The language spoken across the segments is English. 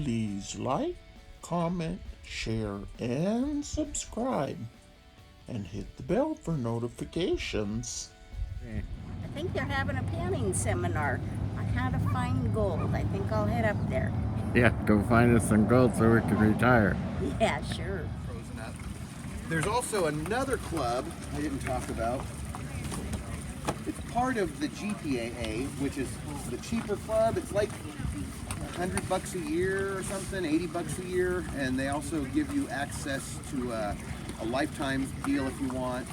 Please like, comment, share, and subscribe. And hit the bell for notifications. I think they're having a panning seminar on how to find gold. I think I'll head up there. Yeah, go find us some gold so we can retire. Yeah, sure. Frozen up. There's also another club I didn't talk about. It's part of the GPAA, which is the cheaper club. It's like $100 a year or something, $80 a year, and they also give you access to a lifetime deal if you want.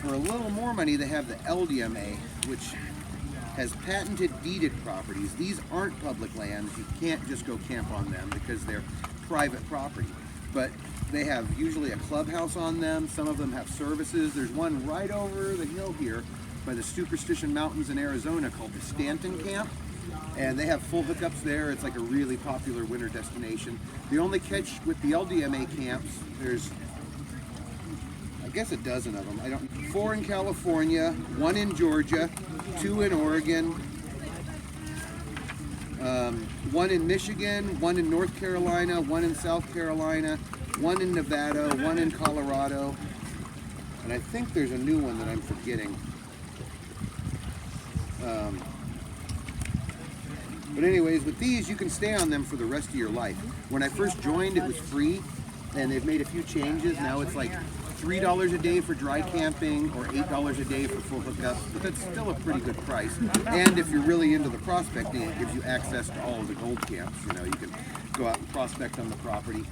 For a little more money, they have the LDMA, which has patented deeded properties. These aren't public lands. You can't just go camp on them because they're private property. But they have usually a clubhouse on them. Some of them have services. There's one right over the hill here by the Superstition Mountains in Arizona called the Stanton Camp. And they have full hookups there. It's like a really popular winter destination. The only catch with the LDMA camps, there's I guess a dozen of them. 4 in California, 1 in Georgia, 2 in Oregon, 1 in Michigan, 1 in North Carolina, 1 in South Carolina, 1 in Nevada, 1 in Colorado, and I think there's a new one that I'm forgetting. But anyways, with these, you can stay on them for the rest of your life. When I first joined, it was free, and they've made a few changes. Now it's like $3 a day for dry camping or $8 a day for full hookups, but that's still a pretty good price. And if you're really into the prospecting, it gives you access to all of the gold camps. You know, you can go out and prospect on the property.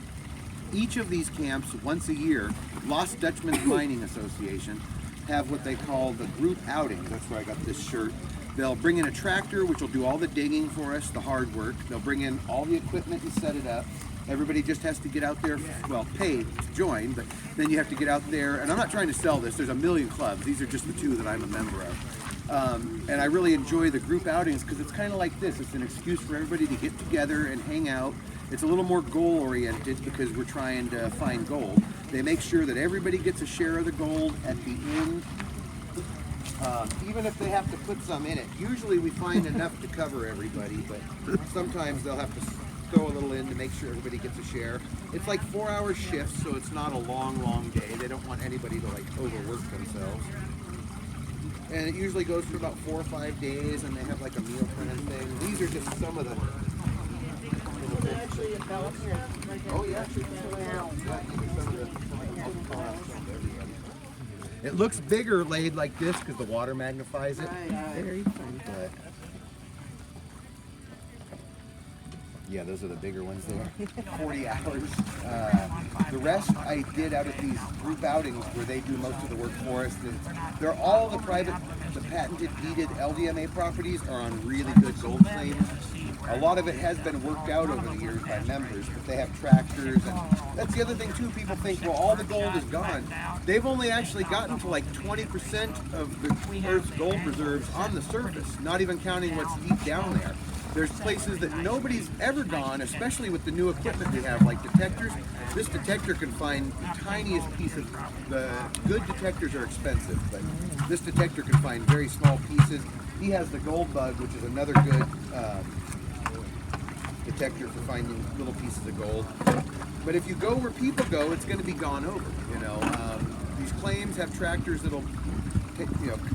Each of these camps, once a year, Lost Dutchman's Mining Association have what they call the group outing. That's where I got this shirt. They'll bring in a tractor, which will do all the digging for us, the hard work. They'll bring in all the equipment and set it up. Everybody just has to get out there, well, paid to join, but then you have to get out there. And I'm not trying to sell this. There's a million clubs. These are just the 2 that I'm a member of. And I really enjoy the group outings because it's kind of like this. It's an excuse for everybody to get together and hang out. It's a little more goal-oriented because we're trying to find gold. They make sure that everybody gets a share of the gold at the end. Even if they have to put some in it. Usually we find enough to cover everybody, but sometimes they'll have to throw a little in to make sure everybody gets a share. It's like 4-hour shifts, so it's not a long day. They don't want anybody to like overwork themselves. And it usually goes for about 4 or 5 days, and they have like a meal plan thing. These are just some of the... Oh yeah. It looks bigger laid like this because the water magnifies it. Very fun. But yeah, those are the bigger ones there. 40 hours. The rest I did out of these group outings where they do most of the work for us. They're all the patented deeded LDMA properties are on really good gold claims. A lot of it has been worked out over the years by members, but they have tractors, and that's the other thing too. People think, well, all the gold is gone. They've only actually gotten to like 20% of the Earth's gold reserves on the surface, not even counting what's deep down there. There's places that nobody's ever gone, especially with the new equipment we have, like detectors. This detector can find the tiniest piece of, the good detectors are expensive, but this detector can find very small pieces. He has the gold bug, which is another good detector for finding little pieces of gold. But if you go where people go, it's going to be gone over. You know, these claims have tractors that'll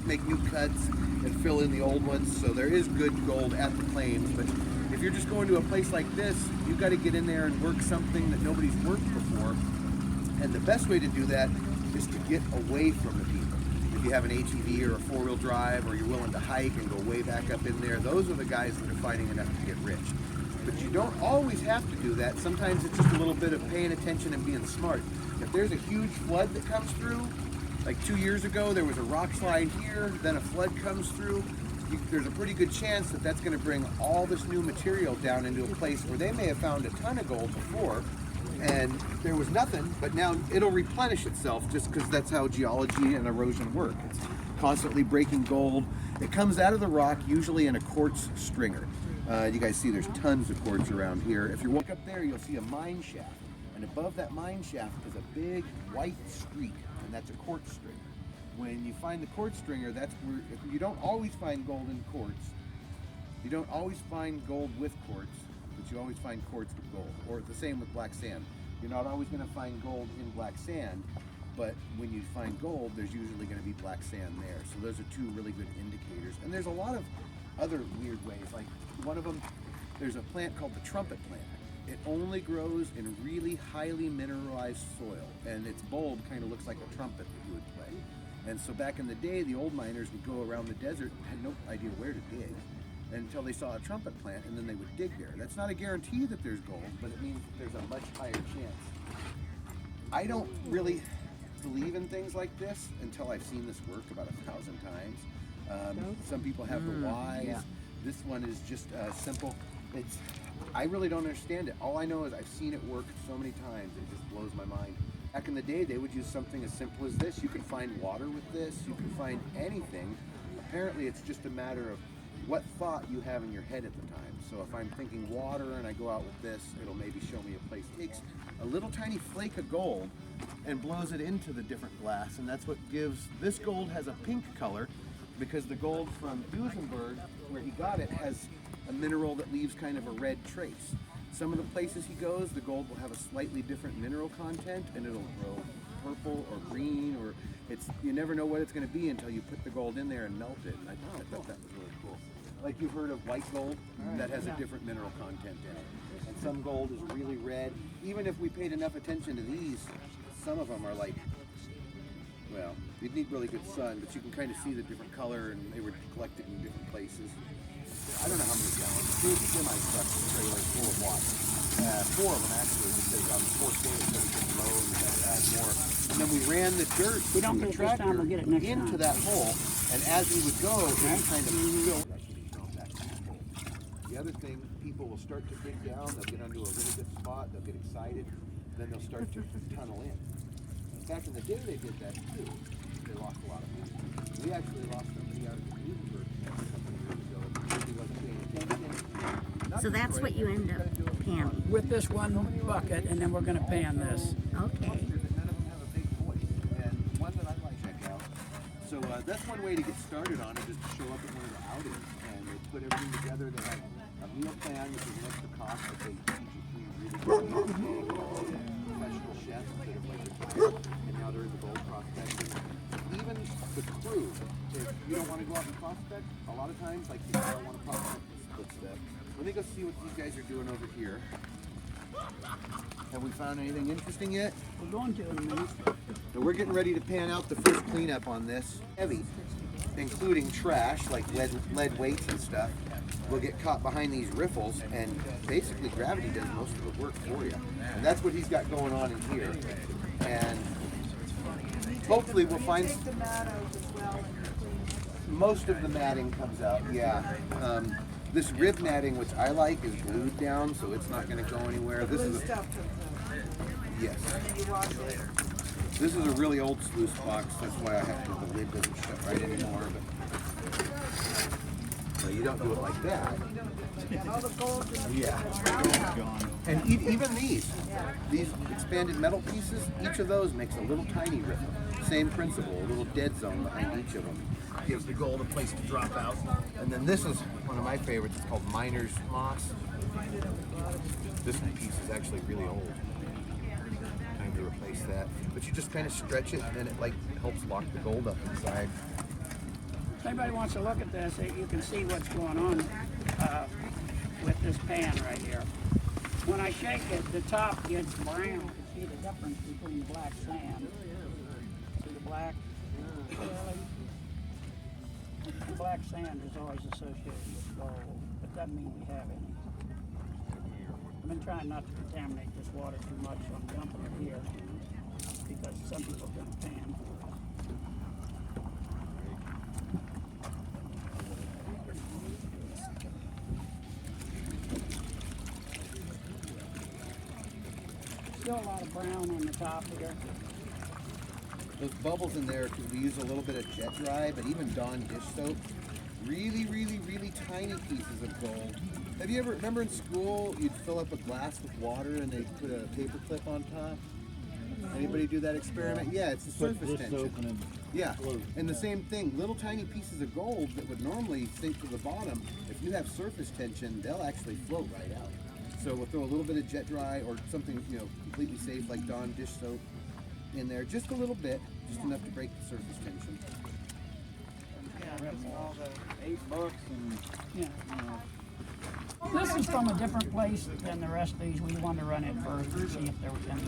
make new cuts and fill in the old ones. So there is good gold at the claims. But if you're just going to a place like this, you've got to get in there and work something that nobody's worked before. And the best way to do that is to get away from the people. If you have an ATV or a 4-wheel drive, or you're willing to hike and go way back up in there, those are the guys that are finding enough to get rich. But you don't always have to do that. Sometimes it's just a little bit of paying attention and being smart. If there's a huge flood that comes through, like 2 years ago, there was a rock slide here, then a flood comes through, there's a pretty good chance that that's going to bring all this new material down into a place where they may have found a ton of gold before, and there was nothing, but now it'll replenish itself just because that's how geology and erosion work. It's constantly breaking gold. It comes out of the rock, usually in a quartz stringer. You guys see there's tons of quartz around here. If you walk up there, you'll see a mine shaft. And above that mine shaft is a big white streak, and that's a quartz stringer. When you find the quartz stringer, that's where, you don't always find gold in quartz. You don't always find gold with quartz. but you always find quartz with gold, or the same with black sand. You're not always going to find gold in black sand, but when you find gold, there's usually going to be black sand there. So those are two really good indicators. And there's a lot of other weird ways. Like one of them, there's a plant called the trumpet plant. It only grows in really highly mineralized soil, and its bulb kind of looks like a trumpet that you would play. And so back in the day, the old miners would go around the desert and had no idea where to dig until they saw a trumpet plant, and then they would dig there. That's not a guarantee that there's gold, but it means that there's a much higher chance. I don't really believe in things like this until I've seen this work about 1,000 times. Some people have the whys. yeah. This one is just simple. I really don't understand it. All I know is I've seen it work so many times, it just blows my mind. Back in the day, they would use something as simple as this. You could find water with this, you can find anything. Apparently, it's just a matter of what thought you have in your head at the time. So if I'm thinking water and I go out with this, it'll maybe show me a place. It takes a little tiny flake of gold and blows it into the different glass, and that's what gives, this gold has a pink color because the gold from Duesenberg, where he got it, has a mineral that leaves kind of a red trace. Some of the places he goes, the gold will have a slightly different mineral content, and it'll grow purple or green, or you never know what it's going to be until you put the gold in there and melt it. And I thought that was really cool. Like you've heard of white gold, that has a different mineral content in it. And some gold is really red. Even if we paid enough attention to these, some of them are like, well, you'd need really good sun, but you can kind of see the different color, and they were collected in different places. I don't know how many gallons. Here's a semi-truck trailer full of water. 4 of them actually, because on the 4th day it said we could load and we had to add more. And then we ran the dirt from the tractor into that hole, and as we would go, it would kind of fill. The other thing, people will start to dig down, they'll get onto a really good spot, they'll get excited, then they'll start to tunnel in. Back in the day they did that too. They lost a lot of money. We actually lost somebody out of the Duesenberg a couple of years ago because he wasn't paying attention. So that's what you end up panning. With this one bucket, and then we're going to pan this. Okay. None of them have a big voice, and one that I'd like to check out. So that's one way to get started on it, is to show up at one of the outings, and they put everything together. They have a meal plan, which is an extra cost, but they teach you 3 really good professional chefs that have like retired, and now they're in the gold prospecting. Even the crew, if you don't want to go out and prospect, a lot of times, like if I don't want to prospect this split step, let me go see what these guys are doing over here. Have we found anything interesting yet? We're going to in a minute. So we're getting ready to pan out the first cleanup on this. Heavy, including trash, like lead weights and stuff, will get caught behind these riffles, and basically gravity does most of the work for you. And that's what he's got going on in here. And hopefully we'll find most of the matting comes out, yeah. This rib matting, which I like, is glued down, so it's not going to go anywhere. This is yes. This is a really old sluice box. That's why I have the lid doesn't shut right anymore. But you don't do it like that. Yeah. And even these expanded metal pieces, each of those makes a little tiny riffle. Same principle, a little dead zone behind each of them. Gives the gold a place to drop out. And then this is one of my favorites. It's called miner's moss. This piece is actually really old. Time to replace that. But you just kind of stretch it, and then it like helps lock the gold up inside. If anybody wants to look at this, you can see what's going on with this pan right here. When I shake it, the top gets brown. You can see the difference between black sand. See the black? The black sand is always associated with gold, but doesn't mean we have any. I've been trying not to contaminate this water too much, so I'm dumping it here because some people are going to pan. Still a lot of brown on the top here. Those bubbles in there, because we use a little bit of jet dry, but even Dawn dish soap, really, really, really tiny pieces of gold. Have you ever, remember in school, you'd fill up a glass with water and they'd put a paper clip on top? Anybody do that experiment? Yeah, it's the surface tension. Yeah, and the same thing, little tiny pieces of gold that would normally sink to the bottom, if you have surface tension, they'll actually float right out. So we'll throw a little bit of jet dry or something, you know, completely safe like Dawn dish soap in there, just a little bit, just enough to break the surface tension. All the $8 and Yeah. This is from a different place than the rest of these. We wanted to run it first and see if there was any.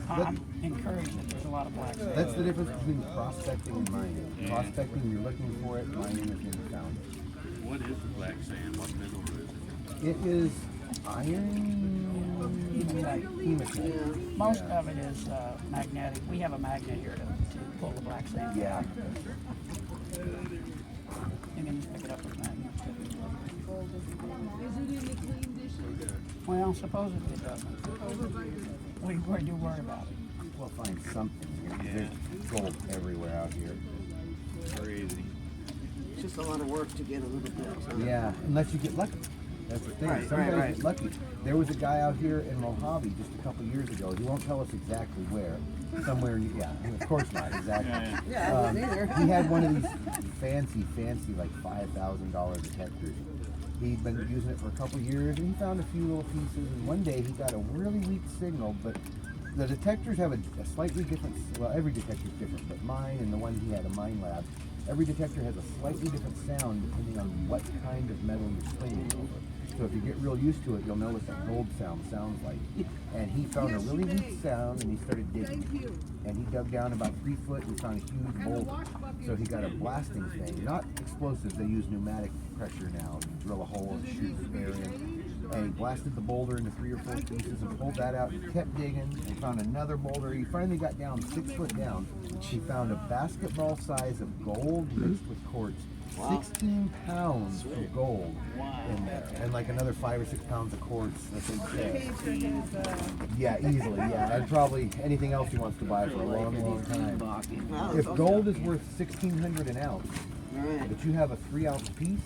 I'm encouraged that there's a lot of black sand. That's the difference between prospecting and mining. Prospecting, you're looking for it. Mining is when you found it. what is the black sand? What mineral is it? It is iron hematite. Most of it is magnetic. We have a magnet here to pull the black sand. Yeah. You can just pick it up with a magnet. Well, supposedly it doesn't. We do worry about it. We'll find something. There's gold everywhere out here. Crazy. It's just a lot of work to get a little bit. So. Yeah, unless you get lucky. That's the thing. Right, Some guys right. get lucky. There was a guy out here in Mojave just a couple years ago. He won't tell us exactly where. Somewhere, yeah, of course not, exactly. Yeah, I wouldn't either. He had one of these fancy, like $5,000 detectors. He'd been using it for a couple years, and he found a few little pieces, and one day he got a really weak signal, but the detectors have a slightly different, well, every detector is different, but mine and the one he had, a mine lab, every detector has a slightly different sound depending on what kind of metal you're cleaning over. So if you get real used to it, you'll know what that gold sounds like. And he found a really weak sound, and he started digging. And he dug down about 3 foot and found a huge boulder. So he got a blasting thing, not explosives. They use pneumatic pressure now. You drill a hole and shoot air in. And he blasted the boulder into 3 or 4 pieces and pulled that out and kept digging and found another boulder. He finally got down 6 foot down. He found a basketball size of gold mixed with quartz. 16 pounds of gold in there, and like another 5 or 6 pounds of quartz that they say. Yeah, easily. Yeah, and probably anything else he wants to buy for a long, long time. If gold is worth $1,600 an ounce, but you have a 3-ounce piece,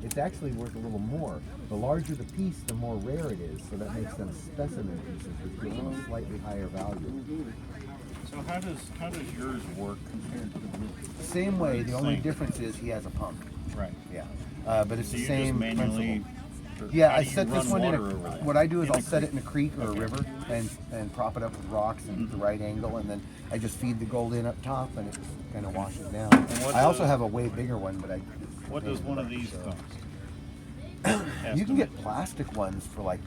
it's actually worth a little more. The larger the piece, the more rare it is, so that makes them specimen pieces, which gives them a slightly higher value. So how does yours work compared to the Same way, the only difference is he has a pump. right? Yeah, but it's So the you same just manually. principle. Yeah, how I do you set this run one in water over that? what I do is In I'll a set it creek? in a creek or a river and prop it up with rocks and the right angle, and then I just feed the gold in up top, and it kind of washes down. what I also does- have a way bigger one, but I. What does one of these cost? You can get Estimate. plastic ones for like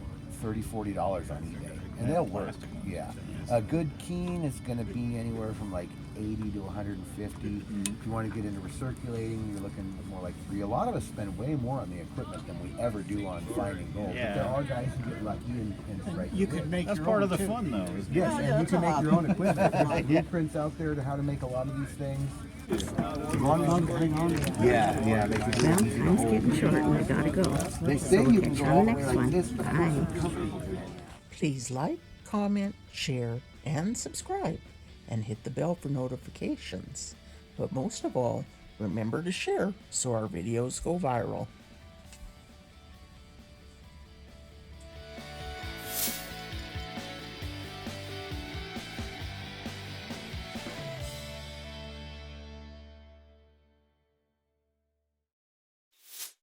$30-40 on eBay, and they'll work. plastic ones. Yeah, a good keen is going to be anywhere from like 80 to 150. If you want to get into recirculating, you're looking more like $3. A lot of us spend way more on the equipment than we ever do on finding gold. But Yeah. there are guys who get lucky and strike. You could make That's your part own of the too. fun, though. Isn't it? Yes, Yeah, and you that's can a make your hobby. own equipment. There's blueprints out there to how to make a lot of these things. Yeah, make it Well, really easy to time's hold. getting short and I gotta go. They say you can Catch go you all on the the way next like one. this, but Bye. Please like, comment, share, and subscribe, and hit the bell for notifications. But most of all, remember to share so our videos go viral.